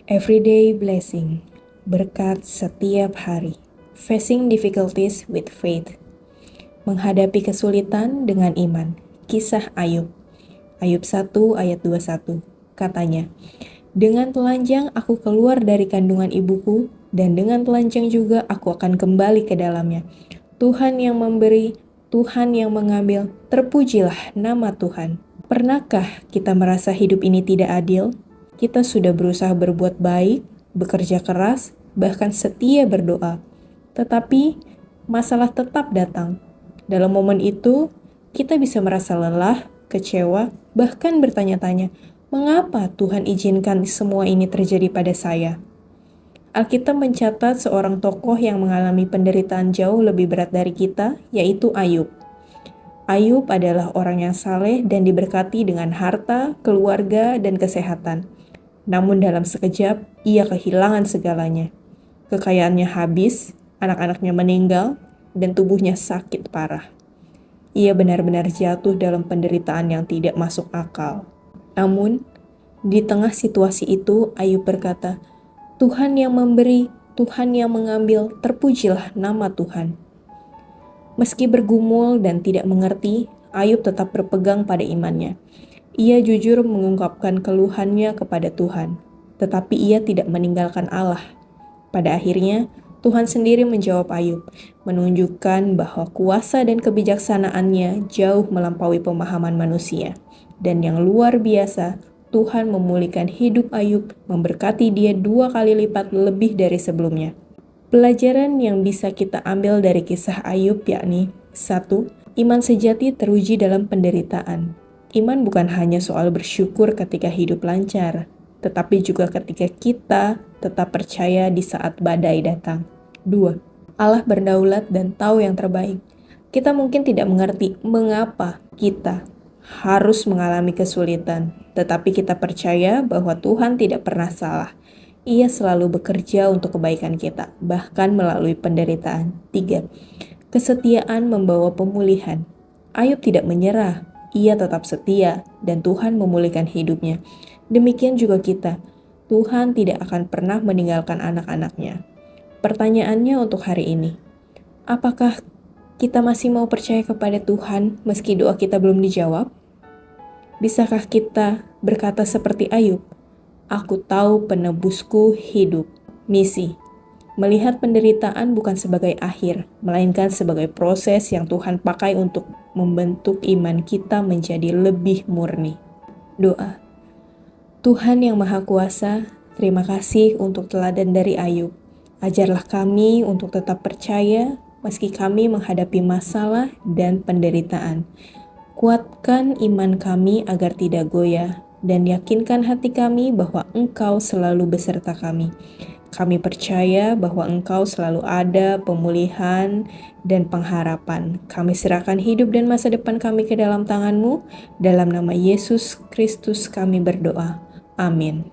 Everyday blessing, berkat setiap hari. Facing difficulties with faith, menghadapi kesulitan dengan iman. Kisah Ayub. Ayub 1 ayat 21. Katanya, dengan telanjang aku keluar dari kandungan ibuku, dan dengan telanjang juga aku akan kembali ke dalamnya. Tuhan yang memberi, Tuhan yang mengambil, terpujilah nama Tuhan. Pernahkah kita merasa hidup ini tidak adil? Kita sudah berusaha berbuat baik, bekerja keras, bahkan setia berdoa. Tetapi masalah tetap datang. Dalam momen itu, kita bisa merasa lelah, kecewa, bahkan bertanya-tanya, mengapa Tuhan izinkan semua ini terjadi pada saya? Alkitab mencatat seorang tokoh yang mengalami penderitaan jauh lebih berat dari kita, yaitu Ayub. Ayub adalah orang yang saleh dan diberkati dengan harta, keluarga, dan kesehatan. Namun dalam sekejap, ia kehilangan segalanya. Kekayaannya habis, anak-anaknya meninggal, dan tubuhnya sakit parah. Ia benar-benar jatuh dalam penderitaan yang tidak masuk akal. Namun, di tengah situasi itu, Ayub berkata, Tuhan yang memberi, Tuhan yang mengambil, terpujilah nama Tuhan. Meski bergumul dan tidak mengerti, Ayub tetap berpegang pada imannya. Ia jujur mengungkapkan keluhannya kepada Tuhan, tetapi ia tidak meninggalkan Allah. Pada akhirnya, Tuhan sendiri menjawab Ayub, menunjukkan bahwa kuasa dan kebijaksanaannya jauh melampaui pemahaman manusia. Dan yang luar biasa, Tuhan memulihkan hidup Ayub, memberkati dia 2 kali lipat lebih dari sebelumnya. Pelajaran yang bisa kita ambil dari kisah Ayub yakni 1. Iman sejati teruji dalam penderitaan. Iman bukan hanya soal bersyukur ketika hidup lancar, tetapi juga ketika kita tetap percaya di saat badai datang. 2. Allah berdaulat dan tahu yang terbaik. Kita mungkin tidak mengerti mengapa kita harus mengalami kesulitan, tetapi kita percaya bahwa Tuhan tidak pernah salah. Ia selalu bekerja untuk kebaikan kita, bahkan melalui penderitaan. 3. Kesetiaan membawa pemulihan. Ayub tidak menyerah, ia tetap setia, dan Tuhan memulihkan hidupnya. Demikian juga kita, Tuhan tidak akan pernah meninggalkan anak-anaknya. Pertanyaannya untuk hari ini, apakah kita masih mau percaya kepada Tuhan meski doa kita belum dijawab? Bisakah kita berkata seperti Ayub, aku tahu penebusku hidup. Misi, melihat penderitaan bukan sebagai akhir, melainkan sebagai proses yang Tuhan pakai untuk membentuk iman kita menjadi lebih murni. Doa. Tuhan yang Maha Kuasa, terima kasih untuk teladan dari Ayub. Ajarlah kami untuk tetap percaya meski kami menghadapi masalah dan penderitaan. Kuatkan iman kami agar tidak goyah, dan yakinkan hati kami bahwa Engkau selalu beserta kami. Kami percaya bahwa Engkau selalu ada pemulihan dan pengharapan. Kami serahkan hidup dan masa depan kami ke dalam tangan-Mu. Dalam nama Yesus Kristus kami berdoa. Amin.